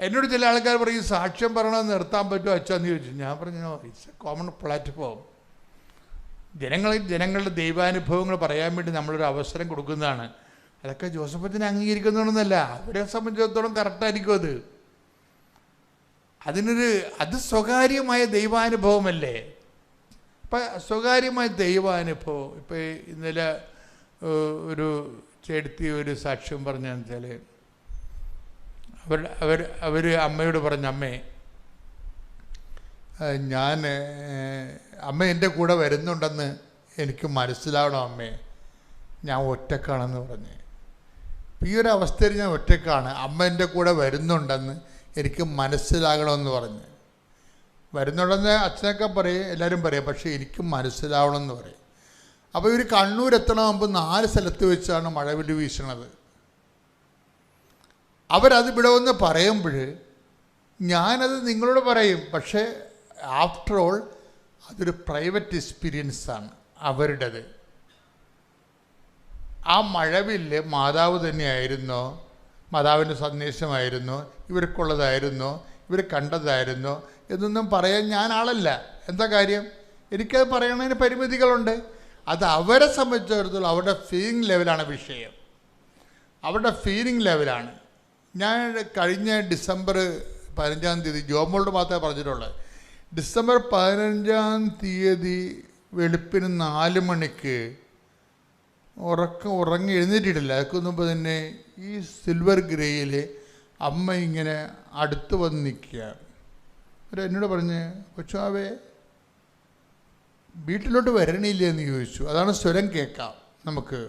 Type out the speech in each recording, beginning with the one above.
എന്നോട് ചില ആൾക്കാർ പറയും സാക്ഷ്യം പറയണമെന്ന് നിർത്താൻ പറ്റുമോ അച്ഛാന്ന് ചോദിച്ചു. ഞാൻ പറഞ്ഞു ഇറ്റ്സ് എ കോമൺ പ്ലാറ്റ്ഫോം. ജനങ്ങളുടെ ദൈവാനുഭവങ്ങൾ പറയാൻ വേണ്ടി നമ്മളൊരു അവസരം കൊടുക്കുന്നതാണ്. അതൊക്കെ ജോസഫത്തിന് അംഗീകരിക്കുന്നതൊന്നുമല്ല. അവരെ സംബന്ധിച്ചിടത്തോളം കറക്റ്റായിരിക്കും അത് സ്വകാര്യമായ ദൈവാനുഭവമല്ലേ. ഇപ്പം സ്വകാര്യമായ ദൈവാനുഭവം, ഇപ്പം ഇന്നലെ ഒരു ചേട്ടത്തി ഒരു സാക്ഷ്യം പറഞ്ഞാൽ അവർ അമ്മയോട് പറഞ്ഞ അമ്മ എൻ്റെ കൂടെ വരുന്നുണ്ടെന്ന് എനിക്ക് മനസ്സിലാവണം അമ്മേ, ഞാൻ ഒറ്റക്കാണെന്ന് പറഞ്ഞ്. ഈ ഒരു അവസ്ഥയിൽ ഞാൻ ഒറ്റക്കാണ്, അമ്മ എൻ്റെ കൂടെ വരുന്നുണ്ടെന്ന് എനിക്ക് മനസ്സിലാകണമെന്ന് പറഞ്ഞ്. വരുന്നുണ്ടെന്ന് അച്ഛനൊക്കെ പറയും, എല്ലാവരും പറയും, പക്ഷേ എനിക്ക് മനസ്സിലാവണമെന്ന് പറയും. അപ്പോൾ ഇവർ കണ്ണൂർ എത്തണമെങ്കിൽ 4 സ്ഥലത്ത് വെച്ചാണ് മഴവില്ല് വീശണത്. അവരത് ഇവിടെ വന്ന് പറയുമ്പോൾ ഞാനത് നിങ്ങളോട് പറയും, പക്ഷേ ആഫ്റ്റർ ഓൾ അതൊരു പ്രൈവറ്റ് എക്സ്പീരിയൻസാണ് അവരുടേത്. ആ മഴവില്ല് മാതാവ് തന്നെയായിരുന്നോ, മാതാവിൻ്റെ സന്ദേശമായിരുന്നോ, ഇവർക്കുള്ളതായിരുന്നോ, ഇവർ കണ്ടതായിരുന്നോ എന്നൊന്നും പറയാൻ ഞാൻ ആളല്ല. എന്താ കാര്യം? എനിക്കത് പറയണതിന് പരിമിതികളുണ്ട്. അത് അവരെ സംബന്ധിച്ചിടത്തോളം അവരുടെ ഫീലിംഗ് ലെവലാണ് വിഷയം, അവരുടെ ഫീലിംഗ് ലെവലാണ്. ഞാൻ കഴിഞ്ഞ ഡിസംബർ 15 ജോമോളോട് മാത്രമേ പറഞ്ഞിട്ടുള്ളൂ. ഡിസംബർ 15 വെളുപ്പിന് 4 മണിക്ക് ഉറങ്ങി എഴുന്നേറ്റിട്ടില്ല. അതൊക്കെ മുമ്പ് തന്നെ ഈ സിൽവർ ഗ്രേയിൽ അമ്മ ഇങ്ങനെ അടുത്ത് വന്ന് നിൽക്കുകയാണ്. എന്നോട് പറഞ്ഞ് കൊച്ചാവേ വീട്ടിലോട്ട് വരണില്ലേ എന്ന് ചോദിച്ചു. അതാണ് സ്വരം കേൾക്കാം നമുക്ക്.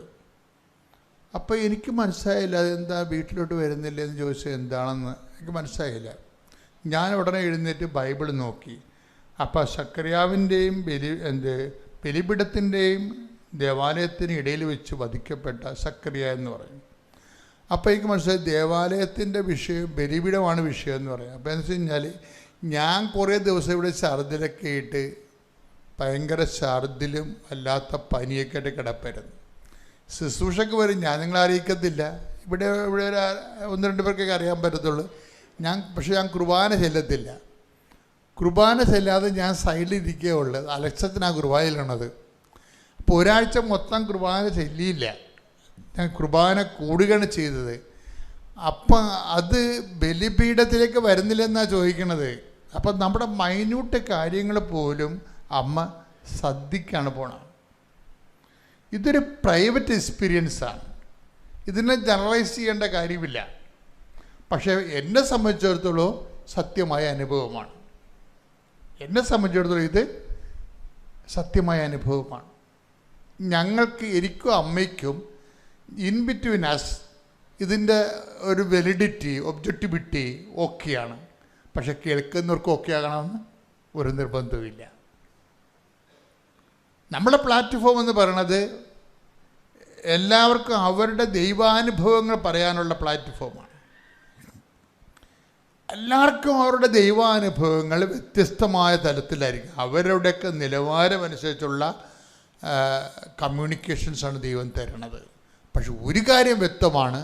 അപ്പോൾ എനിക്ക് മനസ്സിലായില്ല അതെന്താ വീട്ടിലോട്ട് വരുന്നില്ല എന്ന് ചോദിച്ചത് എന്താണെന്ന് എനിക്ക് മനസ്സിലായില്ല. ഞാൻ ഉടനെ എഴുന്നേറ്റ് ബൈബിൾ നോക്കി. അപ്പോൾ സക്കറിയാവിൻ്റെയും ബലിപീഠത്തിൻ്റെയും ദേവാലയത്തിന് ഇടയിൽ വെച്ച് വധിക്കപ്പെട്ട സക്കറിയ എന്ന് പറയും. അപ്പോൾ എനിക്ക് മനസ്സിലായി ദേവാലയത്തിൻ്റെ വിഷയം ബലിപീഠമാണ് വിഷയം എന്ന് പറയും. അപ്പോൾ എന്ന് വെച്ച് കഴിഞ്ഞാൽ ഞാൻ കുറേ ദിവസം ഇവിടെ ഛർദിലൊക്കെ ഇട്ട് ഭയങ്കര ഛർദിലും അല്ലാത്ത പനിയൊക്കെ ആയിട്ട് കിടപ്പരുന്നു. ശുശ്രൂഷയ്ക്ക് വരും, ഞാൻ നിങ്ങളെ അറിയിക്കത്തില്ല. ഇവിടെ ഒരു 1-2 പേർക്കൊക്കെ അറിയാൻ പറ്റത്തുള്ളൂ. പക്ഷേ ഞാൻ കുർബാന ചെല്ലത്തില്ല. കുർബാന ചെല്ലാതെ ഞാൻ സൈഡിലിരിക്കേ ഉള്ളു. അലക്ഷ്യത്തിനാണ് കുർബാനയിലുള്ളത്. അപ്പോൾ ഒരാഴ്ച മൊത്തം കുർബാന ചെല്ലിയില്ല, ഞാൻ കുർബാന കൂടുകയാണ് ചെയ്തത്. അപ്പം അത് ബലിപീഠത്തിലേക്ക് വരുന്നില്ലെന്നാണ് ചോദിക്കണത്. അപ്പം നമ്മുടെ മൈന്യൂട്ട് കാര്യങ്ങൾ പോലും അമ്മ ശ്രദ്ധിക്കാണ് പോണത്. ഇതൊരു പ്രൈവറ്റ് എക്സ്പീരിയൻസാണ്, ഇതിനെ ജനറലൈസ് ചെയ്യേണ്ട കാര്യമില്ല. പക്ഷേ എന്നെ സംബന്ധിച്ചിടത്തോളം സത്യമായ അനുഭവമാണ്. എന്നെ സംബന്ധിച്ചിടത്തോളം ഇത് സത്യമായ അനുഭവമാണ്. എനിക്കും അമ്മയ്ക്കും ഇൻ ബിറ്റ്വീൻ അസ് ഇതിൻ്റെ ഒരു വെലിഡിറ്റി, ഒബ്ജക്റ്റിവിറ്റി ഓക്കെയാണ്. പക്ഷെ കേൾക്കുന്നവർക്ക് ഓക്കെ ആകണമെന്ന് ഒരു നിർബന്ധവുമില്ല. നമ്മുടെ പ്ലാറ്റ്ഫോം എന്ന് പറയണത് എല്ലാവർക്കും അവരുടെ ദൈവാനുഭവങ്ങൾ പറയാനുള്ള പ്ലാറ്റ്ഫോമാണ്. എല്ലാവർക്കും അവരുടെ ദൈവാനുഭവങ്ങൾ വ്യത്യസ്തമായ തലത്തിലായിരിക്കും. അവരുടെയൊക്കെ നിലവാരമനുസരിച്ചുള്ള കമ്മ്യൂണിക്കേഷൻസാണ് ദൈവം തരണത്. പക്ഷെ ഒരു കാര്യം വ്യക്തമാണ്,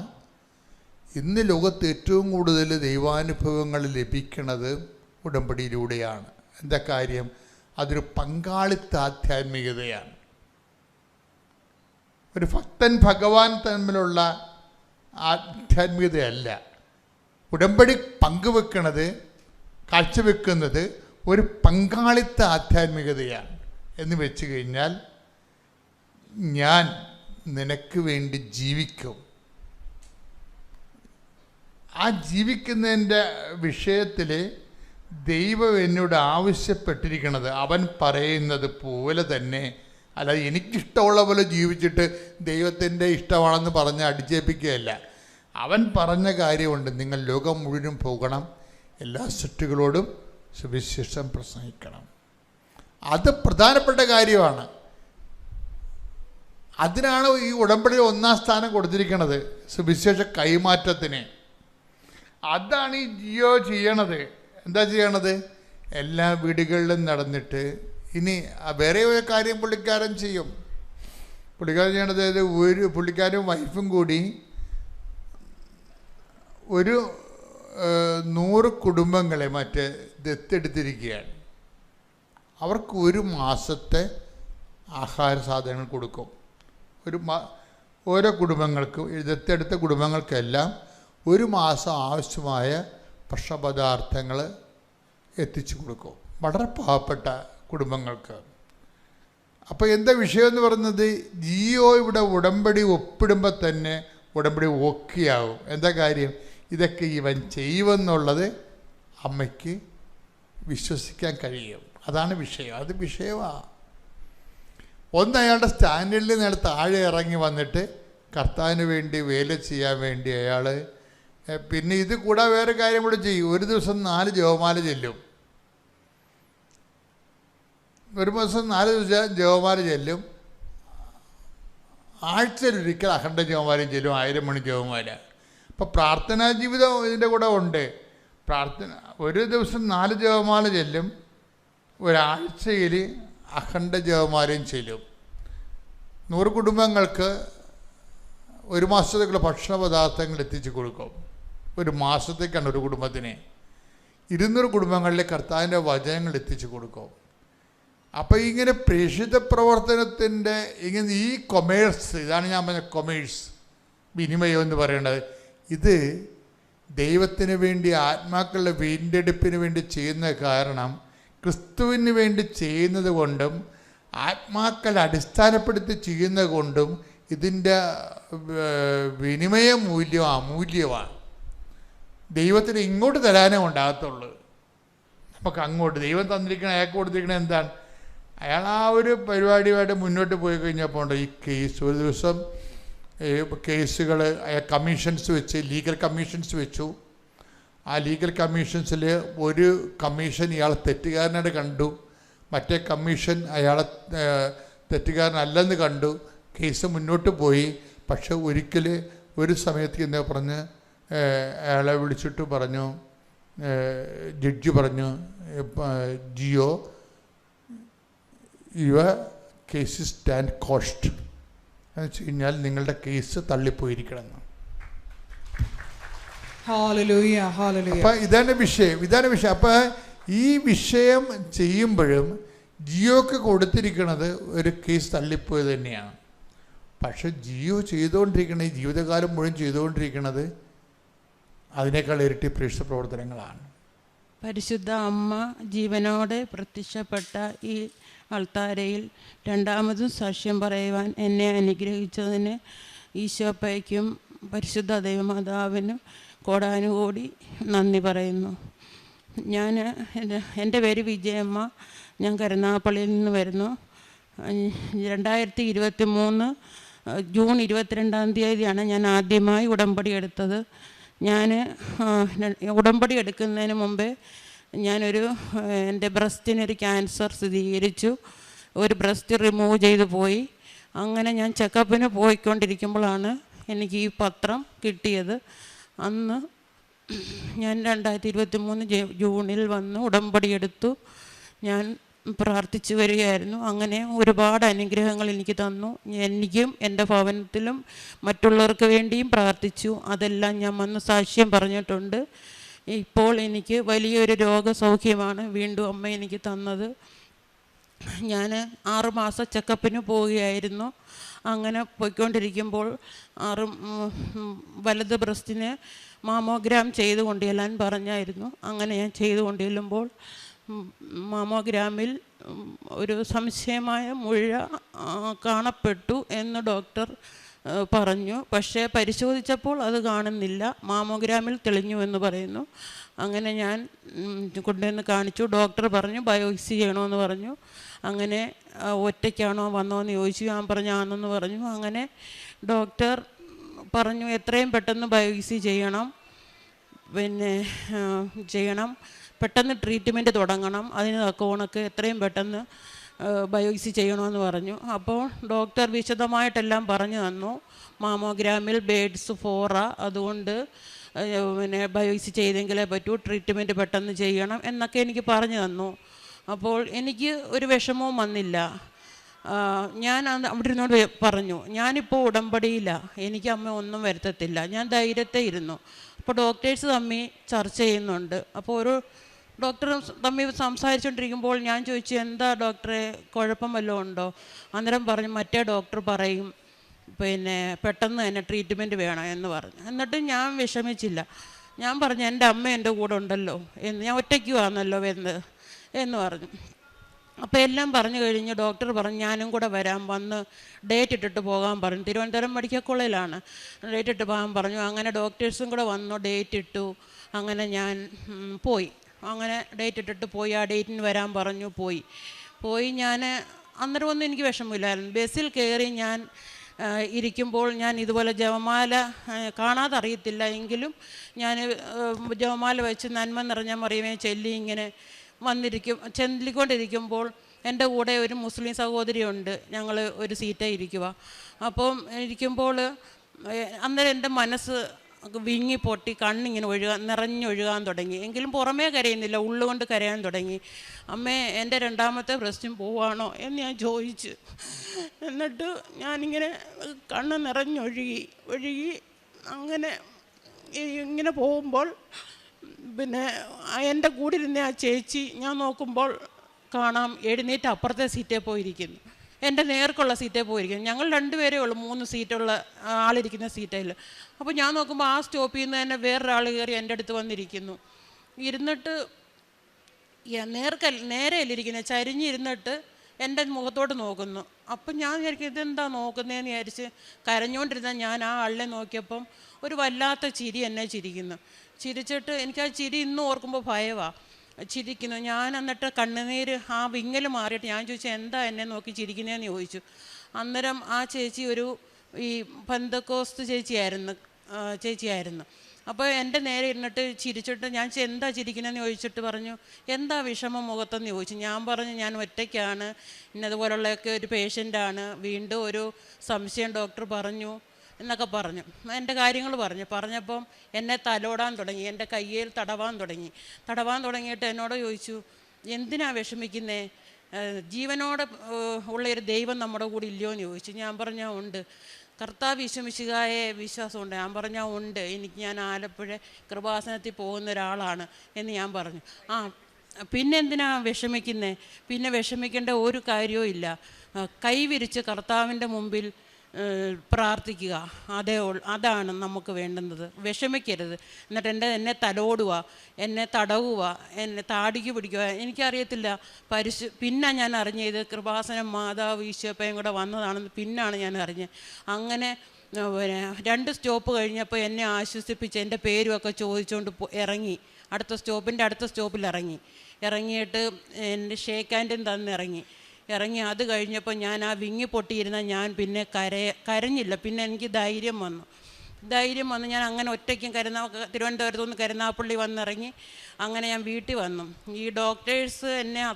ഇന്ന് ലോകത്ത് ഏറ്റവും കൂടുതൽ ദൈവാനുഭവങ്ങൾ ലഭിക്കുന്നത് ഉടമ്പടിയിലൂടെയാണ്. എന്താ കാര്യം? അതൊരു പങ്കാളിത്ത ആധ്യാത്മികതയാണ്. ഒരു ഭക്തൻ ഭഗവാൻ തമ്മിലുള്ള ആധ്യാത്മികതയല്ല. ഉടമ്പടി പങ്കുവെക്കുന്നത്, കാഴ്ചവെക്കുന്നത് ഒരു പങ്കാളിത്ത ആധ്യാത്മികതയാണ്. എന്ന് വെച്ച് കഴിഞ്ഞാൽ ഞാൻ നിനക്ക് വേണ്ടി ജീവിക്കും. ആ ജീവിക്കുന്നതിൻ്റെ വിഷയത്തിൽ ദൈവം എന്നോട് ആവശ്യപ്പെട്ടിരിക്കുന്നത് അവൻ പറയുന്നത് പോലെ തന്നെ, അല്ലാതെ എനിക്കിഷ്ടമുള്ള പോലെ ജീവിച്ചിട്ട് ദൈവത്തിൻ്റെ ഇഷ്ടമാണെന്ന് പറഞ്ഞ് അടിച്ചേൽപ്പിക്കുകയല്ല. അവൻ പറഞ്ഞ കാര്യമുണ്ട്, നിങ്ങൾ ലോകം മുഴുവനും പോകണം, എല്ലാ സൃഷ്ടികളോടും സുവിശേഷം പ്രസംഗിക്കണം. അത് പ്രധാനപ്പെട്ട കാര്യമാണ്. അതിനാണ് ഈ ഉടമ്പടിയിൽ 1-ാം സ്ഥാനം കൊടുത്തിരിക്കുന്നത്, സുവിശേഷ കൈമാറ്റത്തിന്. അതാണ് ഈ ജിയോ ചെയ്യണത്. എന്താ ചെയ്യണത്? എല്ലാ വീടുകളിലും നടന്നിട്ട് ഇനി വേറെ ഒരു കാര്യം പുള്ളിക്കാരൻ ചെയ്യും. പുള്ളിക്കാരൻ ചെയ്യണത് പുള്ളിക്കാരും വൈഫും കൂടി ഒരു 100 കുടുംബങ്ങളെ ദത്തെടുത്തിരിക്കുകയാണ്. അവർക്ക് ഒരു മാസത്തെ ആഹാര സാധനങ്ങൾ കൊടുക്കും. ഓരോ കുടുംബങ്ങൾക്കും, ദത്തെടുത്ത കുടുംബങ്ങൾക്കെല്ലാം ഒരു മാസം ആവശ്യമായ ഭക്ഷണപദാർത്ഥങ്ങൾ എത്തിച്ചു കൊടുക്കും, വളരെ പാവപ്പെട്ട കുടുംബങ്ങൾക്ക്. അപ്പോൾ എന്താ വിഷയം എന്ന് പറയുന്നത്, ജിയോ ഇവിടെ ഉടമ്പടി ഒപ്പിടുമ്പോൾ തന്നെ ഉടമ്പടി ഓക്കെയാവും. എന്താ കാര്യം, ഇതൊക്കെ ഇവൻ ചെയ്യുമെന്നുള്ളത് അമ്മയ്ക്ക് വിശ്വസിക്കാൻ കഴിയും. അതാണ് വിഷയം. അത് വിഷയമാണ്. ഒന്ന്, അയാളുടെ സ്റ്റാൻഡേർഡിൽ നിന്ന് താഴെ ഇറങ്ങി വന്നിട്ട് കർത്താവിന് വേണ്ടി വേല ചെയ്യാൻ വേണ്ടി അയാൾ, പിന്നെ ഇത് കൂടാതെ വേറെ കാര്യം കൂടെ ചെയ്യും. ഒരു ദിവസം 4 ജപമാല ചെല്ലും. ഒരു ദിവസം 4 ജപമാല ചെല്ലും. ആഴ്ചയിലൊരിക്കൽ അഖണ്ഡ ജപമാലയും ചെല്ലും, 1000 മണി ജപമാല. അപ്പോൾ പ്രാർത്ഥനാ ജീവിതം ഇതിൻ്റെ കൂടെ ഉണ്ട്. ഒരു ദിവസം 4 ജപമാല ചെല്ലും, ഒരാഴ്ചയിൽ അഖണ്ഡ ജപമാലയും ചെല്ലും. 100 കുടുംബങ്ങൾക്ക് ഒരു മാസത്തേക്കുള്ള ഭക്ഷണ പദാർത്ഥങ്ങൾ എത്തിച്ചു കൊടുക്കും. ഒരു മാസത്തേക്കാണ് ഒരു കുടുംബത്തിന്. 200 കുടുംബങ്ങളിൽ കർത്താവിൻ്റെ വചനങ്ങൾ എത്തിച്ചു കൊടുക്കും. അപ്പോൾ ഇങ്ങനെ പ്രേക്ഷിത പ്രവർത്തനത്തിൻ്റെ ഈ കൊമേഴ്സ്, ഇതാണ് ഞാൻ പറഞ്ഞ കൊമേഴ്സ്, വിനിമയം എന്ന് പറയേണ്ടത്. ഇത് ദൈവത്തിന് വേണ്ടി, ആത്മാക്കളുടെ വീണ്ടെടുപ്പിന് വേണ്ടി ചെയ്യുന്ന കാരണം, ക്രിസ്തുവിന് വേണ്ടി ചെയ്യുന്നത് കൊണ്ടും ആത്മാക്കളെ അടിസ്ഥാനപ്പെടുത്തി ചെയ്യുന്നത് കൊണ്ടും ഇതിൻ്റെ വിനിമയ മൂല്യമാണ്. ദൈവത്തിന് ഇങ്ങോട്ട് തരാനേ ഉണ്ടാകത്തുള്ളൂ. നമുക്ക് അങ്ങോട്ട് ദൈവം തന്നിരിക്കണ, അയാൾക്ക് കൊടുത്തിരിക്കണത് എന്താണ്? അയാൾ ആ ഒരു പരിപാടിയുമായിട്ട് മുന്നോട്ട് പോയി കഴിഞ്ഞപ്പോൾ ഈ കേസ്, ഒരു ദിവസം കേസുകൾ കമ്മീഷൻസ് വെച്ച്, ലീഗൽ കമ്മീഷൻസ് വെച്ചു. ആ ലീഗൽ കമ്മീഷൻസിൽ ഒരു കമ്മീഷൻ ഇയാളെ തെറ്റുകാരനായിട്ട് കണ്ടു, മറ്റേ കമ്മീഷൻ അയാളെ തെറ്റുകാരനല്ലെന്ന് കണ്ടു. കേസ് മുന്നോട്ട് പോയി. പക്ഷെ ഒരു സമയത്ത് എന്താ പറഞ്ഞ് അയാളെ വിളിച്ചിട്ട് പറഞ്ഞു, ജഡ്ജി പറഞ്ഞു, ജിയോ, യുവർ കേസ് സ്റ്റാൻഡ് കോസ്റ്റ് എന്ന് വെച്ച് കഴിഞ്ഞാൽ നിങ്ങളുടെ കേസ് തള്ളിപ്പോയിരിക്കണമെന്ന്. അപ്പം ഇതാണ് വിഷയം. അപ്പം ഈ വിഷയം ചെയ്യുമ്പോഴും ജിയോക്ക് കൊടുത്തിരിക്കുന്നത് ഒരു കേസ് തള്ളിപ്പോയത് തന്നെയാണ്. പക്ഷെ ജിയോ ചെയ്തുകൊണ്ടിരിക്കുന്നത്, ഈ ജീവിതകാലം മുഴുവൻ ചെയ്തുകൊണ്ടിരിക്കുന്നത് അതിനേക്കാൾ ഇരട്ടി പ്രേക്ഷിത പ്രവർത്തനങ്ങളാണ്. പരിശുദ്ധ അമ്മ ജീവനോടെ പ്രത്യക്ഷപ്പെട്ട ഈ അൾത്താരയിൽ രണ്ടാമതും സാക്ഷ്യം പറയുവാൻ എന്നെ അനുഗ്രഹിച്ചതിന് ഈശോപ്പയ്ക്കും പരിശുദ്ധ ദൈവമാതാവിനും കോടാനുകോടി നന്ദി പറയുന്നു. എൻ്റെ പേര് വിജയമ്മ. ഞാൻ കരുനാഗപ്പള്ളിയിൽ നിന്ന് വരുന്നു. 2023 ജൂൺ 22-ാം തീയതിയാണ് ഞാൻ ആദ്യമായി ഉടമ്പടി എടുത്തത്. ഞാൻ ഉടമ്പടി എടുക്കുന്നതിന് മുമ്പേ എൻ്റെ ബ്രസ്റ്റിനൊരു ക്യാൻസർ സ്ഥിരീകരിച്ചു. ഒരു ബ്രസ്റ്റ് റിമൂവ് ചെയ്തു പോയി. അങ്ങനെ ഞാൻ ചെക്കപ്പിന് പോയിക്കൊണ്ടിരിക്കുമ്പോഴാണ് എനിക്ക് ഈ പത്രം കിട്ടിയത്. അന്ന് ഞാൻ 2023 ജൂണിൽ വന്ന് ഉടമ്പടി എടുത്തു. ഞാൻ പ്രാർത്ഥിച്ചു വരികയായിരുന്നു. അങ്ങനെ ഒരുപാട് അനുഗ്രഹങ്ങൾ എനിക്ക് തന്നു. എനിക്കും എൻ്റെ ഭവനത്തിലും മറ്റുള്ളവർക്ക് വേണ്ടിയും പ്രാർത്ഥിച്ചു. അതെല്ലാം ഞാൻ വന്ന് സാക്ഷ്യം പറഞ്ഞിട്ടുണ്ട്. ഇപ്പോൾ എനിക്ക് വലിയൊരു രോഗസൗഖ്യമാണ് വീണ്ടും അമ്മ എനിക്ക് തന്നത്. ഞാൻ 6 മാസം ചെക്കപ്പിന് പോവുകയായിരുന്നു. അങ്ങനെ പോയിക്കൊണ്ടിരിക്കുമ്പോൾ വലത് ബ്രസ്റ്റിന് മാമോഗ്രാം ചെയ്ത് കൊണ്ടുചെല്ലാൻ പറഞ്ഞായിരുന്നു. അങ്ങനെ ഞാൻ ചെയ്ത് കൊണ്ടുചെല്ലുമ്പോൾ മാമോഗ്രാമിൽ ഒരു സംശയമായ മുഴ കാണപ്പെട്ടു എന്ന് ഡോക്ടർ പറഞ്ഞു. പക്ഷേ പരിശോധിച്ചപ്പോൾ അത് കാണുന്നില്ല, മാമോഗ്രാമിൽ തെളിഞ്ഞു എന്ന് പറയുന്നു. അങ്ങനെ ഞാൻ കൊണ്ടുവന്ന് കാണിച്ചു. ഡോക്ടർ പറഞ്ഞു ബയോപ്സി ചെയ്യണമെന്ന് പറഞ്ഞു. അങ്ങനെ ഒറ്റയ്ക്കാണോ വന്നോന്ന് ചോദിച്ചു. ഞാൻ പറഞ്ഞു ആണെന്ന് പറഞ്ഞു. അങ്ങനെ ഡോക്ടർ പറഞ്ഞു എത്രയും പെട്ടെന്ന് ബയോപ്സി ചെയ്യണം, പെട്ടെന്ന് ട്രീറ്റ്മെൻറ്റ് തുടങ്ങണം, അതിന് തക്കവണക്ക് എത്രയും പെട്ടെന്ന് ബയോപ്സി ചെയ്യണമെന്ന് പറഞ്ഞു. അപ്പോൾ ഡോക്ടർ വിശദമായിട്ടെല്ലാം പറഞ്ഞു തന്നു. മാമോഗ്രാമിൽ ബേഡ്സ് 4 അതുകൊണ്ട് ബയോപ്സി ചെയ്തെങ്കിലേ പറ്റൂ, ട്രീറ്റ്മെൻറ്റ് പെട്ടെന്ന് ചെയ്യണം എന്നൊക്കെ എനിക്ക് പറഞ്ഞു തന്നു. അപ്പോൾ എനിക്ക് ഒരു വിഷമവും വന്നില്ല. ഞാൻ അവിടെ ഇരുന്നോട് പറഞ്ഞു ഞാനിപ്പോൾ ഉടമ്പടിയില്ല, എനിക്ക് അമ്മ ഒന്നും വരുത്തത്തില്ല, ഞാൻ ധൈര്യത്തെ ഇരുന്നു. അപ്പോൾ ഡോക്ടേഴ്സ് തമ്മിൽ ചർച്ച ചെയ്യുന്നുണ്ട്. അപ്പോൾ ഒരു ഡോക്ടറും തമ്മിൽ സംസാരിച്ചുകൊണ്ടിരിക്കുമ്പോൾ ഞാൻ ചോദിച്ചു, എന്താ ഡോക്ടറെ, കുഴപ്പം വല്ലതും ഉണ്ടോ? അന്നേരം പറഞ്ഞു, മറ്റേ ഡോക്ടർ പറയും പിന്നെ പെട്ടെന്ന് തന്നെ ട്രീറ്റ്മെൻറ്റ് വേണം എന്ന് പറഞ്ഞു. എന്നിട്ട് ഞാൻ വിഷമിച്ചില്ല. ഞാൻ പറഞ്ഞു, എൻ്റെ അമ്മ എൻ്റെ കൂടെ ഉണ്ടല്ലോ എന്ന്, ഞാൻ ഒറ്റയ്ക്കുവാണല്ലോ എന്ന് പറഞ്ഞു. അപ്പോൾ എല്ലാം പറഞ്ഞു കഴിഞ്ഞ് ഡോക്ടർ പറഞ്ഞു ഞാനും കൂടെ വരാൻ, വന്ന് ഡേറ്റ് ഇട്ടിട്ട് പോകാൻ പറഞ്ഞു. തിരുവനന്തപുരം മെഡിക്കൽ കോളേജിലാണ്, ഡേറ്റ് ഇട്ട് പോകാൻ പറഞ്ഞു. അങ്ങനെ ഡോക്ടേഴ്സും കൂടെ വന്നു, ഡേറ്റ് ഇട്ടു. അങ്ങനെ ഞാൻ പോയി. അങ്ങനെ ഡേറ്റ് ഇട്ടിട്ട് പോയി. ആ ഡേറ്റിന് വരാൻ പറഞ്ഞു. പോയി ഞാൻ അന്നേരം ഒന്നും എനിക്ക് വിഷമമില്ലായിരുന്നു. ബസ്സിൽ കയറി ഞാൻ ഇരിക്കുമ്പോൾ ഞാൻ ഇതുപോലെ ജപമാല കാണാതെ അറിയത്തില്ല എങ്കിലും ഞാൻ ജപമാല വെച്ച് നന്മ നിറഞ്ഞ മറിയമേ ചൊല്ലി ഇങ്ങനെ ചെല്ലിക്കൊണ്ടിരിക്കുമ്പോൾ എൻ്റെ കൂടെ ഒരു മുസ്ലിം സഹോദരിയുണ്ട്. ഞങ്ങൾ ഒരു സീറ്റേ ഇരിക്കുക. അപ്പം ഇരിക്കുമ്പോൾ അന്നേരം എൻ്റെ മനസ്സ് വിങ്ങി പൊട്ടി കണ്ണിങ്ങനെ നിറഞ്ഞൊഴുകാൻ തുടങ്ങി. എങ്കിലും പുറമേ കരയുന്നില്ല, ഉള്ളുകൊണ്ട് കരയാൻ തുടങ്ങി. അമ്മേ, എൻ്റെ രണ്ടാമത്തെ പ്രശ്നം പോവാണോ എന്ന് ഞാൻ ചോദിച്ചു. എന്നിട്ട് ഞാനിങ്ങനെ കണ്ണ് ഒഴുകി അങ്ങനെ ഇങ്ങനെ പോകുമ്പോൾ പിന്നെ എൻ്റെ കൂടെ ഇരുന്ന ആ ചേച്ചി ഞാൻ നോക്കുമ്പോൾ കാണാം എഴുന്നേറ്റ് അപ്പുറത്തെ സീറ്റേ പോയിരിക്കുന്നു, എൻ്റെ നേർക്കുള്ള സീറ്റേ പോയിരിക്കുന്നു. ഞങ്ങൾ രണ്ടുപേരേ ഉള്ളൂ, 3 സീറ്റുള്ള ആളിരിക്കുന്ന സീറ്റയിൽ. അപ്പോൾ ഞാൻ നോക്കുമ്പോൾ ആ സ്റ്റോപ്പിൽ നിന്ന് തന്നെ വേറൊരാൾ കയറി എൻ്റെ അടുത്ത് വന്നിരിക്കുന്നു. ഇരുന്നിട്ട് നേരെയല്ലിരിക്കുന്നത്, ചരിഞ്ഞിരുന്നിട്ട് എൻ്റെ മുഖത്തോട്ട് നോക്കുന്നു. അപ്പം ഞാൻ വിചാരിക്കും ഇതെന്താ നോക്കുന്നതെന്ന് വിചാരിച്ച് കരഞ്ഞുകൊണ്ടിരുന്ന ഞാൻ ആ ആളിനെ നോക്കിയപ്പം ഒരു വല്ലാത്ത ചിരി എന്നെ ചിരിച്ചിട്ട് എനിക്ക് ആ ചിരി ഇന്നും ഓർക്കുമ്പോൾ ഭയമാണ്. ചിരിക്കുന്നു ഞാൻ. എന്നിട്ട് കണ്ണുനീര് ആ വിങ്ങൽ മാറിയിട്ട് ഞാൻ ചോദിച്ചു, എന്താ എന്നെ നോക്കി ചിരിക്കുന്നതെന്ന് ചോദിച്ചു. അന്നേരം ആ ചേച്ചി ഈ പെന്തക്കോസ്ത് ചേച്ചിയായിരുന്നു. അപ്പോൾ എൻ്റെ നേരെ ഇരുന്നിട്ട് ചിരിച്ചിട്ട് ഞാൻ എന്താ ചിരിക്കുന്നതെന്ന് ചോദിച്ചിട്ട് പറഞ്ഞു, എന്താ വിഷമം മുഖത്തെന്ന് ചോദിച്ചു. ഞാൻ പറഞ്ഞു, ഞാൻ ഒറ്റയ്ക്കാണ്, ഇന്നതുപോലുള്ളതൊക്കെ ഒരു പേഷ്യൻ്റാണ്, വീണ്ടും ഒരു സംശയം ഡോക്ടർ പറഞ്ഞു എന്നൊക്കെ പറഞ്ഞു. എൻ്റെ കാര്യങ്ങൾ പറഞ്ഞപ്പം എന്നെ തലോടാൻ തുടങ്ങി, എൻ്റെ കയ്യിൽ തടവാൻ തുടങ്ങിയിട്ട് എന്നോട് ചോദിച്ചു, എന്തിനാ വിഷമിക്കുന്നേ, ജീവനോടെ ഉള്ളൊരു ദൈവം നമ്മുടെ കൂടെ ഇല്ലയോ എന്ന് ചോദിച്ചു. ഞാൻ പറഞ്ഞാൽ ഉണ്ട്, കർത്താവ് വിശ്വസിക്കായ വിശ്വാസമുണ്ട്. ഞാൻ പറഞ്ഞാൽ ഉണ്ട്, ഞാൻ ആലപ്പുഴ കൃപാസനത്തിൽ പോകുന്ന ഒരാളാണ് എന്ന് ഞാൻ പറഞ്ഞു. പിന്നെ എന്തിനാ വിഷമിക്കുന്നേ? പിന്നെ വിഷമിക്കേണ്ട ഒരു കാര്യവും ഇല്ല, കൈവിരിച്ച് കർത്താവിൻ്റെ മുമ്പിൽ പ്രാർത്ഥിക്കുക, അതാണ് നമുക്ക് വേണ്ടുന്നത്. വിഷമിക്കരുത്. എന്നിട്ട് എന്നെ തലോടുക, എന്നെ തടവുക, എന്നെ താടിക്ക് പിടിക്കുക. എനിക്കറിയത്തില്ല പിന്നെ ഞാൻ അറിഞ്ഞത് കൃപാസനം മാതാവ് ഈശോപ്പയും കൂടെ വന്നതാണെന്ന് പിന്നാണ് ഞാൻ അറിഞ്ഞത്. അങ്ങനെ 2 സ്റ്റോപ്പ് കഴിഞ്ഞപ്പോൾ എന്നെ ആശ്വസിപ്പിച്ച് എൻ്റെ പേരുമൊക്കെ ചോദിച്ചുകൊണ്ട് ഇറങ്ങി. അടുത്ത സ്റ്റോപ്പിൽ ഇറങ്ങിയിട്ട് എൻ്റെ ഷേക്ക് ഹാൻഡും തന്നിറങ്ങി. അത് കഴിഞ്ഞപ്പോൾ ഞാൻ ആ വിങ്ങി പൊട്ടിയിരുന്ന ഞാൻ പിന്നെ കരഞ്ഞില്ല. പിന്നെ എനിക്ക് ധൈര്യം വന്നു. ഞാൻ അങ്ങനെ ഒറ്റയ്ക്കും തിരുവനന്തപുരത്തു നിന്ന് കരുനാഗപ്പള്ളി വന്നിറങ്ങി. അങ്ങനെ ഞാൻ വീട്ടിൽ വന്നു. ഈ ഡോക്ടേഴ്സ് എന്നെ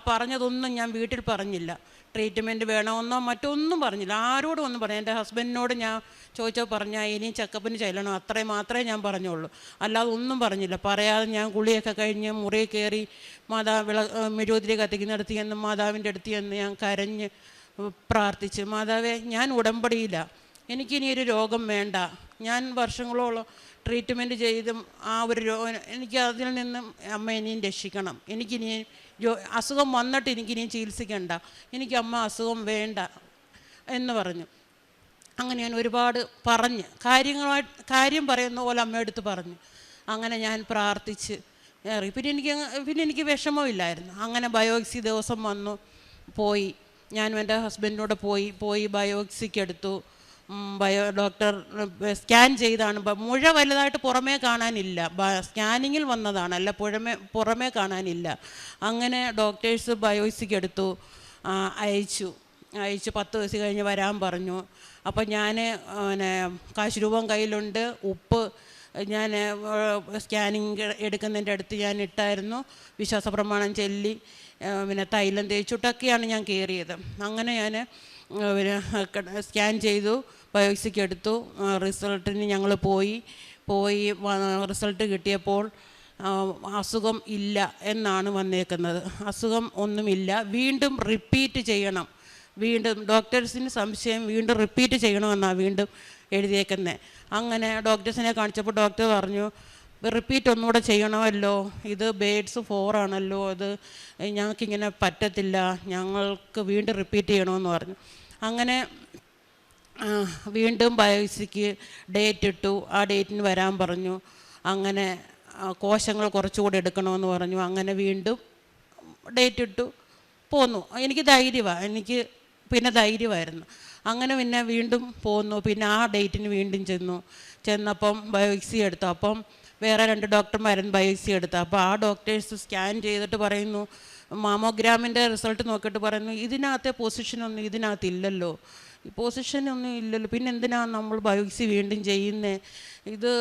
പറഞ്ഞതൊന്നും ഞാൻ വീട്ടിൽ പറഞ്ഞില്ല. ട്രീറ്റ്മെൻറ്റ് വേണമെന്നോ മറ്റൊന്നും പറഞ്ഞില്ല, ആരോടും ഒന്നും പറഞ്ഞു. എൻ്റെ ഹസ്ബൻഡിനോട് ഞാൻ ചോദിച്ചോ പറഞ്ഞാൽ ഇനിയും ചെക്കപ്പിന് ചെല്ലണം, അത്രയും മാത്രമേ ഞാൻ പറഞ്ഞുള്ളൂ, അല്ലാതെ ഒന്നും പറഞ്ഞില്ല. പറയാതെ ഞാൻ കുളിയൊക്കെ കഴിഞ്ഞ് മുറിയിൽ കയറി മെഴുകുതിരി കത്തിക്കുന്നിടത്ത് ചെന്ന് മാതാവിൻ്റെ അടുത്ത് ചെന്ന് ഞാൻ കരഞ്ഞ് പ്രാർത്ഥിച്ച്, മാതാവേ, ഞാൻ ഉടമ്പടിയില്ല, എനിക്കിനി ഒരു രോഗം വേണ്ട, ഞാൻ വർഷങ്ങളോളം ട്രീറ്റ്മെൻറ്റ് ചെയ്തും ആ ഒരു എനിക്ക് അതിൽ നിന്നും അമ്മ ഇനിയും രക്ഷിക്കണം, എനിക്കിനി അസുഖം വന്നിട്ട് എനിക്കിനിയും ചികിത്സിക്കണ്ട, എനിക്ക് അമ്മ അസുഖം വേണ്ട എന്ന് പറഞ്ഞു. അങ്ങനെ ഞാൻ ഒരുപാട് കാര്യം പറയുന്ന പോലെ അമ്മയെടുത്ത് പറഞ്ഞു. അങ്ങനെ ഞാൻ പ്രാർത്ഥിച്ച് പിന്നെ എനിക്ക് വിഷമമില്ലായിരുന്നു. അങ്ങനെ ബയോപ്സി ദിവസം വന്നു, ഞാനും എൻ്റെ ഹസ്ബൻഡിനോട് പോയി ബയോപ്സിക്ക് എടുത്തു. ഡോക്ടർ സ്കാൻ ചെയ്താണ്, മുഴ വലുതായിട്ട് പുറമേ കാണാനില്ല, സ്കാനിങ്ങിൽ വന്നതാണ്, അല്ല പുറമേ കാണാനില്ല. അങ്ങനെ ഡോക്ടേഴ്സ് ബയോപ്സിക്ക് എടുത്തു, അയച്ചു 10 ദിവസം കഴിഞ്ഞ് വരാൻ പറഞ്ഞു. അപ്പം ഞാൻ കാശ് രൂപം കയ്യിലുണ്ട്, ഉപ്പ് ഞാൻ സ്കാനിങ് എടുക്കുന്നതിൻ്റെ അടുത്ത് ഞാൻ ഇട്ടായിരുന്നു, വിശ്വാസ പ്രമാണം ചൊല്ലി പിന്നെ തൈലം തേച്ചിട്ടൊക്കെയാണ് ഞാൻ കയറിയത്. അങ്ങനെ ഞാൻ സ്കാൻ ചെയ്തു, ബയോപ്സിക്ക് എടുത്തു. റിസൾട്ടിന് ഞങ്ങൾ പോയി റിസൾട്ട് കിട്ടിയപ്പോൾ അസുഖം ഇല്ല എന്നാണ് വന്നേക്കുന്നത്. അസുഖം ഒന്നുമില്ല, വീണ്ടും റിപ്പീറ്റ് ചെയ്യണം, ഡോക്ടേഴ്സിന് സംശയം വീണ്ടും റിപ്പീറ്റ് ചെയ്യണമെന്നാണ് വീണ്ടും എഴുതിയേക്കുന്നത്. അങ്ങനെ ഡോക്ടേഴ്സിനെ കാണിച്ചപ്പോൾ ഡോക്ടർ പറഞ്ഞു റിപ്പീറ്റ് ഒന്നുകൂടെ ചെയ്യണമല്ലോ, ഇത് ബേഡ്സ് 4 ആണല്ലോ, അത് ഞങ്ങൾക്കിങ്ങനെ പറ്റത്തില്ല, ഞങ്ങൾക്ക് വീണ്ടും റിപ്പീറ്റ് ചെയ്യണമെന്ന് പറഞ്ഞു. അങ്ങനെ വീണ്ടും ബയോപ്സിക്ക് ഡേറ്റ് ഇട്ടു. ആ ഡേറ്റിന് വരാൻ പറഞ്ഞു. അങ്ങനെ കോശങ്ങൾ കുറച്ചുകൂടി എടുക്കണമെന്ന് പറഞ്ഞു. അങ്ങനെ വീണ്ടും ഡേറ്റ് ഇട്ടു പോന്നു. എനിക്ക് ധൈര്യമായിരുന്നു. അങ്ങനെ പിന്നെ വീണ്ടും പോന്നു. പിന്നെ ആ ഡേറ്റിന് വീണ്ടും ചെന്നപ്പം ബയോപ്സി എടുത്തു. അപ്പം വേറെ 2 ഡോക്ടർമാരും ബയോപ്സി എടുത്തു. അപ്പോൾ ആ ഡോക്ടേഴ്സ് സ്കാൻ ചെയ്തിട്ട് പറയുന്നു, മാമോഗ്രാമിൻ്റെ റിസൾട്ട് നോക്കിയിട്ട് പറയുന്നു, ഇതിനകത്തെ പൊസിഷനൊന്നും ഇതിനകത്തില്ലല്ലോ, പൊസിഷനൊന്നും ഇല്ലല്ലോ, പിന്നെ എന്തിനാണ് നമ്മൾ ബയോപ്സി വീണ്ടും ചെയ്യുന്നത്, ഇത്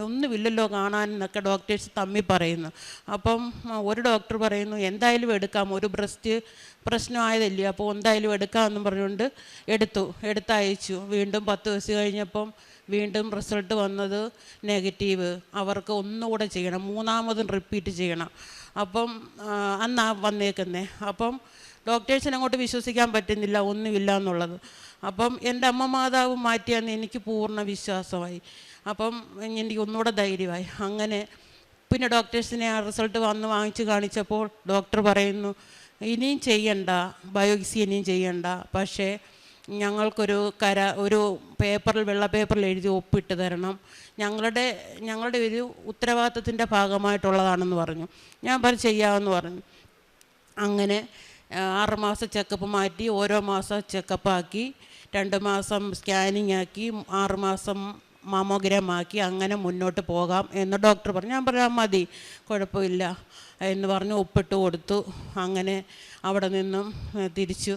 ഒന്നുമില്ലല്ലോ കാണാനെന്നൊക്കെ ഡോക്ടേഴ്സ് തമ്മിൽ പറയുന്നു. അപ്പം ഒരു ഡോക്ടർ പറയുന്നു എന്തായാലും എടുക്കാം, ഒരു ബ്രസ്റ്റ് പ്രശ്നമായതല്ലേ, അപ്പോൾ എന്തായാലും എടുക്കാമെന്നും പറഞ്ഞുകൊണ്ട് എടുത്തയച്ചു. വീണ്ടും 10 ദിവസം കഴിഞ്ഞപ്പം വീണ്ടും റിസൾട്ട് വന്നത് നെഗറ്റീവ്. അവർക്ക് ഒന്നുകൂടെ ചെയ്യണം, 3ാമതും റിപ്പീറ്റ് ചെയ്യണം. അപ്പം അന്നാ വന്നേക്കുന്നത്. അപ്പം ഡോക്ടേഴ്സിനെ അങ്ങോട്ട് വിശ്വസിക്കാൻ പറ്റുന്നില്ല, ഒന്നുമില്ല എന്നുള്ളത്. അപ്പം എൻ്റെ അമ്മ മാതാവ് മാറ്റിയാന്ന് എനിക്ക് പൂർണ്ണ വിശ്വാസമായി. അപ്പം എനിക്ക് ഒന്നുകൂടെ ധൈര്യമായി. അങ്ങനെ പിന്നെ ഡോക്ടേഴ്സിനെ ആ റിസൾട്ട് വാങ്ങിച്ച് കാണിച്ചപ്പോൾ ഡോക്ടർ പറയുന്നു ഇനിയും ചെയ്യണ്ട, ബയോപ്സി ഇനിയും ചെയ്യണ്ട, പക്ഷേ ഞങ്ങൾക്കൊരു ഒരു വെള്ള പേപ്പറിൽ എഴുതി ഒപ്പിട്ട് തരണം, ഞങ്ങളുടെ ഒരു ഉത്തരവാദിത്തത്തിൻ്റെ ഭാഗമായിട്ടുള്ളതാണെന്ന് പറഞ്ഞു. ഞാൻ ചെയ്യാമെന്ന് പറഞ്ഞു. അങ്ങനെ 6 മാസം ചെക്കപ്പ് മാറ്റി, ഓരോ മാസം ചെക്കപ്പാക്കി, 2 മാസം സ്കാനിങ് ആക്കി, 6 മാസം മാമോഗ്രാം ആക്കി, അങ്ങനെ മുന്നോട്ട് പോകാം എന്ന് ഡോക്ടർ പറഞ്ഞു. ഞാൻ പറയാം മതി, കുഴപ്പമില്ല എന്ന് പറഞ്ഞ് ഒപ്പിട്ട് കൊടുത്തു. അങ്ങനെ അവിടെ നിന്നും തിരിച്ചു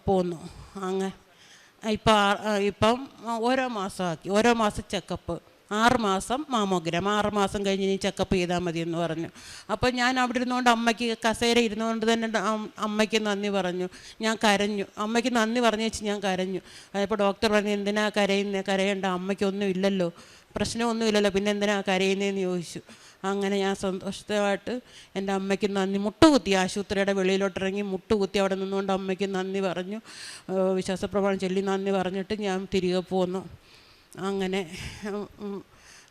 പോന്നു. ഇപ്പം ഓരോ മാസമാക്കി, ഓരോ മാസം ചെക്കപ്പ്, 6 മാസം മാമോഗ്രാം, 6 മാസം കഴിഞ്ഞ് ഇനി ചെക്കപ്പ് ചെയ്താൽ മതി എന്ന് പറഞ്ഞു. അപ്പോൾ ഞാൻ അവിടെ ഇരുന്നുകൊണ്ട് അമ്മയ്ക്ക് കസേര ഇരുന്നുകൊണ്ട് തന്നെ അമ്മയ്ക്ക് നന്ദി പറഞ്ഞു. ഞാൻ കരഞ്ഞു. അമ്മയ്ക്ക് നന്ദി പറഞ്ഞു വെച്ച് ഞാൻ കരഞ്ഞു. അപ്പോൾ ഡോക്ടർ പറഞ്ഞു എന്തിനാ കരയണ്ട, അമ്മയ്ക്കൊന്നും ഇല്ലല്ലോ, പ്രശ്നമൊന്നുമില്ലല്ലോ, പിന്നെ എന്തിനാ കരയുന്നതെന്ന് ചോദിച്ചു. അങ്ങനെ ഞാൻ സന്തോഷമായിട്ട് എൻ്റെ അമ്മയ്ക്ക് നന്ദി മുട്ടുകുത്തി, ആശുപത്രിയുടെ വെളിയിലോട്ടിറങ്ങി മുട്ടുകുത്തി അവിടെ നിന്നുകൊണ്ട് അമ്മയ്ക്ക് നന്ദി പറഞ്ഞു, വിശ്വാസപ്രമാണം ചൊല്ലി നന്ദി പറഞ്ഞിട്ട് ഞാൻ തിരികെ പോന്നു.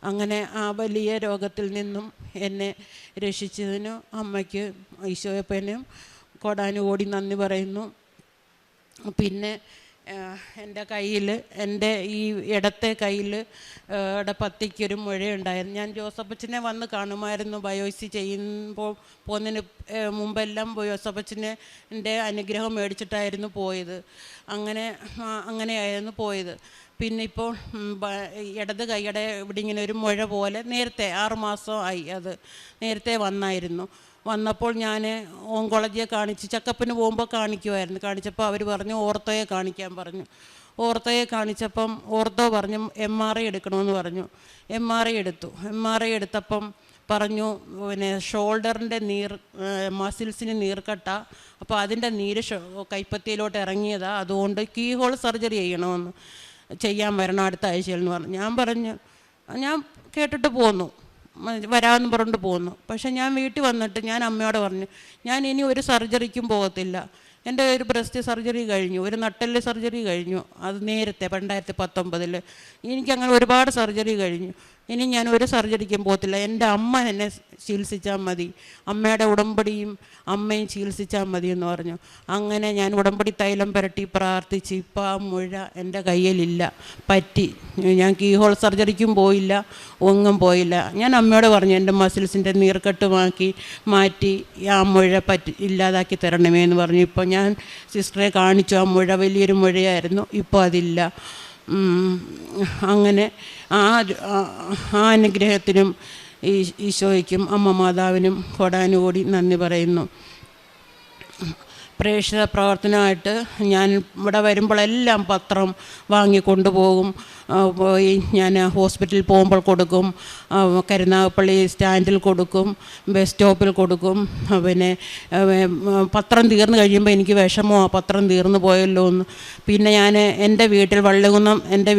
അങ്ങനെ ആ വലിയ രോഗത്തിൽ നിന്നും എന്നെ രക്ഷിച്ചതിന് അമ്മയ്ക്ക് ഈശോയപ്പനും കോടാനുകോടി നന്ദി പറയുന്നു. പിന്നെ എൻ്റെ കയ്യിൽ, എൻ്റെ ഈ ഇടത്തെ കയ്യിൽ പത്തിക്കൊരു മുഴയുണ്ടായിരുന്നു. ഞാൻ ജോസഫച്ചനെ വന്ന് കാണുമായിരുന്നു ബയോപ്സി പോകുന്നതിന് മുമ്പെല്ലാം ജോസഫച്ചൻ്റെ അനുഗ്രഹം മേടിച്ചിട്ടായിരുന്നു പോയത്. അങ്ങനെയായിരുന്നു പോയത്. പിന്നെ ഇപ്പോൾ ഇടത് കൈയുടെ ഇവിടെ ഇങ്ങനെ ഒരു മുഴ പോലെ നേരത്തെ 6 മാസമായി, അത് നേരത്തെ വന്നപ്പോൾ ഞാൻ ഓങ്കോളജിയെ കാണിച്ച് ചെക്കപ്പിന് പോകുമ്പോൾ കാണിച്ചപ്പോൾ അവർ പറഞ്ഞു ഓർത്തോയെ കാണിക്കാൻ പറഞ്ഞു. ഓർത്തോയെ കാണിച്ചപ്പം ഓർത്തോ പറഞ്ഞു MRI എടുക്കണമെന്ന് പറഞ്ഞു. MRI എടുത്തപ്പം പറഞ്ഞു പിന്നെ ഷോൾഡറിൻ്റെ മസിൽസിന് നീർക്കട്ട, അപ്പോൾ അതിൻ്റെ നീര് കൈപ്പത്തിയിലോട്ട് ഇറങ്ങിയതാണ്, അതുകൊണ്ട് കീഹോൾ സർജറി ചെയ്യാൻ വരണം അടുത്ത ആഴ്ചയിലെന്ന് പറഞ്ഞു. ഞാൻ കേട്ടിട്ട് പോന്നു, വരാമെന്ന് പറഞ്ഞിട്ട് പോന്നു. പക്ഷേ ഞാൻ വീട്ടിൽ വന്നിട്ട് ഞാൻ അമ്മയോട് പറഞ്ഞു ഞാൻ ഇനി ഒരു സർജറിക്കും പോകത്തില്ല, എൻ്റെ ഒരു ബ്രസ്റ്റ് സർജറി കഴിഞ്ഞു, ഒരു നട്ടെല്ല് സർജറി കഴിഞ്ഞു, അത് നേരത്തെ 2019 എനിക്കങ്ങനെ ഒരുപാട് സർജറി കഴിഞ്ഞു, ഇനി ഞാൻ ഒരു സർജറിക്കും പോകത്തില്ല, എൻ്റെ അമ്മ എന്നെ ചികിത്സിച്ചാൽ മതി, അമ്മയുടെ ഉടമ്പടിയും അമ്മയും ചികിത്സിച്ചാൽ മതി എന്ന് പറഞ്ഞു. അങ്ങനെ ഞാൻ ഉടമ്പടി തൈലം പുരട്ടി പ്രാർത്ഥിച്ച് ഇപ്പോൾ ആ മുഴ എൻ്റെ കയ്യിലില്ല, പറ്റി. ഞാൻ കീഹോൾ സർജറിക്കും പോയില്ല, ഒന്നും പോയില്ല. ഞാൻ അമ്മയോട് പറഞ്ഞു എൻ്റെ മസിൽസിൻ്റെ നീർക്കെട്ട് മാറ്റി ആ മുഴ ഇല്ലാതാക്കി തരണമേ എന്ന് പറഞ്ഞു. ഇപ്പോൾ ഞാൻ സിസ്റ്ററെ കാണിച്ചു, ആ മുഴ വലിയൊരു മുഴയായിരുന്നു, ഇപ്പോൾ അതില്ല. അങ്ങനെ ആ അനുഗ്രഹത്തിനും ഈശോയ്ക്കും അമ്മ മാതാവിനും കോടാനുകോടി നന്ദി പറയുന്നു. പ്രേക്ഷിത പ്രവർത്തനമായിട്ട് ഞാൻ ഇവിടെ വരുമ്പോഴെല്ലാം പത്രം വാങ്ങിക്കൊണ്ടുപോകും. പോയി ഞാൻ ഹോസ്പിറ്റലിൽ പോകുമ്പോൾ കൊടുക്കും, കരുനാഗപ്പള്ളി സ്റ്റാൻഡിൽ കൊടുക്കും, ബസ് സ്റ്റോപ്പിൽ കൊടുക്കും. പിന്നെ പത്രം തീർന്നു കഴിയുമ്പോൾ എനിക്ക് വിഷമമാണ്, പത്രം തീർന്നു പോയല്ലോ എന്ന്. പിന്നെ ഞാൻ എൻ്റെ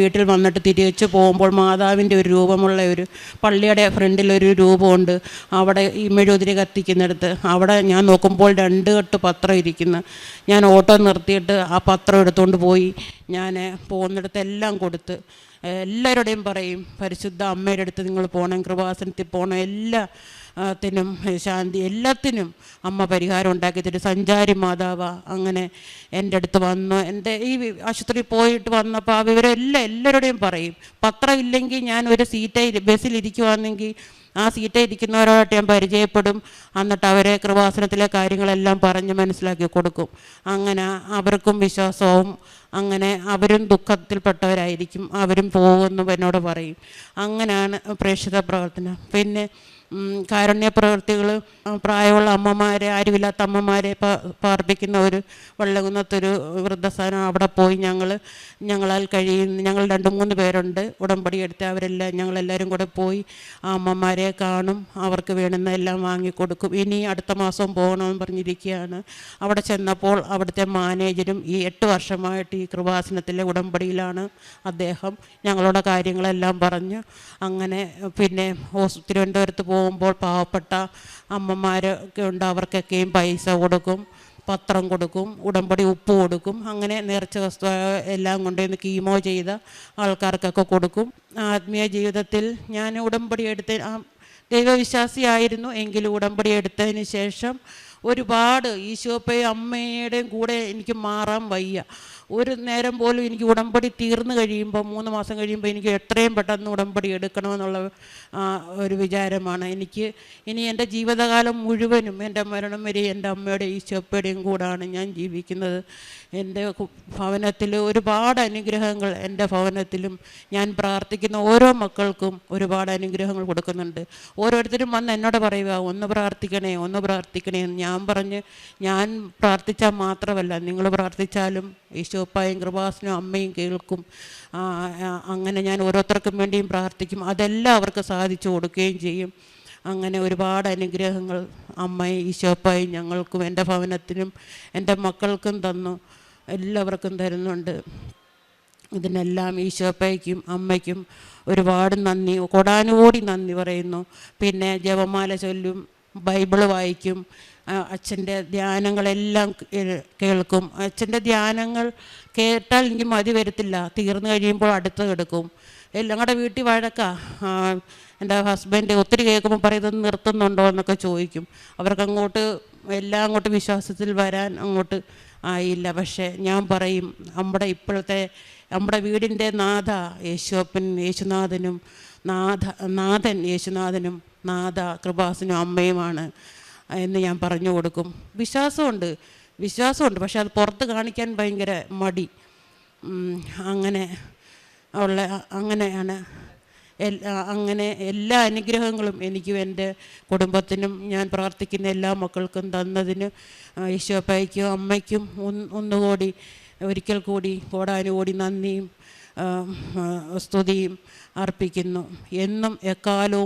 വീട്ടിൽ വന്നിട്ട് തിരിച്ചു പോകുമ്പോൾ മാതാവിൻ്റെ ഒരു രൂപമുള്ള ഒരു പള്ളിയുടെ ഫ്രണ്ടിലൊരു രൂപമുണ്ട്, അവിടെ ഈ മെഴുകുതിരി കത്തിക്കുന്നിടത്ത് അവിടെ ഞാൻ നോക്കുമ്പോൾ 2 കെട്ട് പത്രം ഇരിക്കുന്നു. ഞാൻ ഓട്ടോ നിർത്തിയിട്ട് ആ പത്രം എടുത്തുകൊണ്ട് പോയി ഞാൻ പോകുന്നിടത്തെല്ലാം കൊടുത്ത് എല്ലാവരുടെയും പറയും പരിശുദ്ധ അമ്മയുടെ അടുത്ത് നിങ്ങൾ പോകണം, കൃപാസനത്തിൽ പോകണം, എല്ലാത്തിനും ശാന്തി, എല്ലാത്തിനും അമ്മ പരിഹാരം ഉണ്ടാക്കി തരും. സഞ്ചാരി മാതാവാ. അങ്ങനെ എൻ്റെ അടുത്ത് വന്നു, എൻ്റെ ഈ ആശുപത്രിയിൽ പോയിട്ട് വന്നപ്പോൾ ആ വിവരം എല്ലാവരുടെയും പറയും. പത്രം ഇല്ലെങ്കിൽ ഞാൻ ഒരു സീറ്റായി ബസ്സിലിരിക്കുവാണെങ്കിൽ ആ സീറ്റിൽ ഇരിക്കുന്നവരോട്ട് ഞാൻ പരിചയപ്പെടും. എന്നിട്ട് അവരെ കൃപാസനത്തിലെ കാര്യങ്ങളെല്ലാം പറഞ്ഞ് മനസ്സിലാക്കി കൊടുക്കും. അങ്ങനെ അവർക്കും വിശ്വാസവും, അങ്ങനെ അവരും ദുഃഖത്തിൽപ്പെട്ടവരായിരിക്കും, അവരും പോകുമെന്ന് എന്നോട് പറയും. അങ്ങനെയാണ് പ്രേക്ഷിത പ്രവർത്തനം. പിന്നെ കാരുണ്യ പ്രവൃത്തികൾ, പ്രായമുള്ള അമ്മമാരെ, ആരുമില്ലാത്ത അമ്മമാരെ പാർപ്പിക്കുന്ന ഒരു വെള്ളകുന്നത്തൊരു വൃദ്ധസ്ഥാനം, അവിടെ പോയി ഞങ്ങളാൽ കഴിയുന്ന, ഞങ്ങൾ 2-3 പേരുണ്ട് ഉടമ്പടി എടുത്ത്, ഞങ്ങളെല്ലാവരും കൂടെ പോയി ആ അമ്മമാരെ കാണും, അവർക്ക് വേണ്ടുന്ന എല്ലാം വാങ്ങിക്കൊടുക്കും. ഇനി അടുത്ത മാസം പോകണമെന്ന് പറഞ്ഞിരിക്കുകയാണ്. അവിടെ ചെന്നപ്പോൾ അവിടുത്തെ മാനേജരും ഈ 8 വർഷമായിട്ട് ഈ കൃപാസനത്തിലെ ഉടമ്പടിയിലാണ് അദ്ദേഹം. ഞങ്ങളുടെ കാര്യങ്ങളെല്ലാം പറഞ്ഞു. അങ്ങനെ പിന്നെ തിരുവനന്തപുരത്ത് പോകുമ്പോൾ പാവപ്പെട്ട അമ്മമാരൊക്കെ ഉണ്ട്, അവർക്കൊക്കെയും പൈസ കൊടുക്കും, പത്രം കൊടുക്കും, ഉടമ്പടി ഉപ്പ് കൊടുക്കും. അങ്ങനെ നേർച്ച വസ്തു എല്ലാം കൊണ്ടുവന്ന് കീമോ ചെയ്ത ആൾക്കാർക്കൊക്കെ കൊടുക്കും. ആത്മീയ ജീവിതത്തിൽ ഞാൻ ഉടമ്പടി എടുത്ത് ദൈവവിശ്വാസിയായിരുന്നു. എങ്കിലും ഉടമ്പടി എടുത്തതിന് ശേഷം ഒരുപാട് ഈശോപ്പയും അമ്മയുടെയും കൂടെ എനിക്ക് മാറാൻ വയ്യ. ഒരു നേരം പോലും എനിക്ക് ഉടമ്പടി തീർന്നു കഴിയുമ്പോൾ 3 മാസം കഴിയുമ്പോൾ എനിക്ക് എത്രയും പെട്ടെന്ന് ഉടമ്പടി എടുക്കണമെന്നുള്ള ഒരു വിചാരമാണ് എനിക്ക്. ഇനി എൻ്റെ ജീവിതകാലം മുഴുവനും, എൻ്റെ മരണം വരെ എൻ്റെ അമ്മയുടെ ഈശോപ്പയുടെയും കൂടാണ് ഞാൻ ജീവിക്കുന്നത്. എൻ്റെ ഭവനത്തിൽ ഒരുപാട് അനുഗ്രഹങ്ങൾ, എൻ്റെ ഭവനത്തിലും ഞാൻ പ്രാർത്ഥിക്കുന്ന ഓരോ മക്കൾക്കും ഒരുപാട് അനുഗ്രഹങ്ങൾ കൊടുക്കുന്നുണ്ട്. ഓരോരുത്തരും വന്ന് എന്നോട് പറയുക, ഒന്ന് പ്രാർത്ഥിക്കണേ, ഒന്ന് പ്രാർത്ഥിക്കണേ. ഞാൻ പറഞ്ഞ്, ഞാൻ പ്രാർത്ഥിച്ചാൽ മാത്രമല്ല, നിങ്ങൾ പ്രാർത്ഥിച്ചാലും ഈശോപ്പായും കൃപാസനവും അമ്മയും കേൾക്കും. അങ്ങനെ ഞാൻ ഓരോരുത്തർക്കും വേണ്ടിയും പ്രാർത്ഥിക്കും. അതെല്ലാം അവർക്ക് സാധിച്ചു കൊടുക്കുകയും ചെയ്യും. അങ്ങനെ ഒരുപാട് അനുഗ്രഹങ്ങൾ അമ്മയും ഈശോപ്പായും ഞങ്ങൾക്കും എൻ്റെ ഭവനത്തിനും എൻ്റെ മക്കൾക്കും തന്നു, എല്ലാവർക്കും തരുന്നുണ്ട്. ഇതിനെല്ലാം ഈശോപ്പയ്ക്കും അമ്മയ്ക്കും ഒരുപാട് നന്ദി, കൊടാനുകൂടി നന്ദി പറയുന്നു. പിന്നെ ജപമാല ചൊല്ലും, ബൈബിള് വായിക്കും, അച്ഛൻ്റെ ധ്യാനങ്ങളെല്ലാം കേൾക്കും. അച്ഛൻ്റെ ധ്യാനങ്ങൾ കേട്ടാൽ എനിക്ക് മതി വരത്തില്ല. തീർന്നു കഴിയുമ്പോൾ അടുത്ത് എടുക്കും. ഞങ്ങളുടെ വീട്ടിൽ വഴക്കാ. എൻ്റെ ഹസ്ബൻഡ് ഒത്തിരി കേൾക്കുമ്പോൾ പറയുന്നത് നിർത്തുന്നുണ്ടോ എന്നൊക്കെ ചോദിക്കും. അവർക്കങ്ങോട്ട് എല്ലാം അങ്ങോട്ട് വിശ്വാസത്തിൽ വരാൻ അങ്ങോട്ട് ആയില്ല. പക്ഷേ ഞാൻ പറയും, നമ്മുടെ വീടിൻ്റെ നാഥ യേശുനാഥനും നാഥൻ യേശുനാഥനും നാഥ കൃപാസനും അമ്മയുമാണ് എന്ന് ഞാൻ പറഞ്ഞു കൊടുക്കും. വിശ്വാസമുണ്ട്, പക്ഷെ അത് പുറത്ത് കാണിക്കാൻ ഭയങ്കര മടി. അങ്ങനെയാണ് അങ്ങനെ എല്ലാ അനുഗ്രഹങ്ങളും എനിക്കും എൻ്റെ കുടുംബത്തിനും ഞാൻ പ്രാർത്ഥിക്കുന്ന എല്ലാ മക്കൾക്കും തന്നതിന് ഈശോപ്പയ്ക്കും അമ്മയ്ക്കും ഒന്നുകൂടി ഒരിക്കൽ കൂടി കോടാനുകൂടി നന്ദിയും സ്തുതിയും അർപ്പിക്കുന്നു. എന്നും എക്കാലവും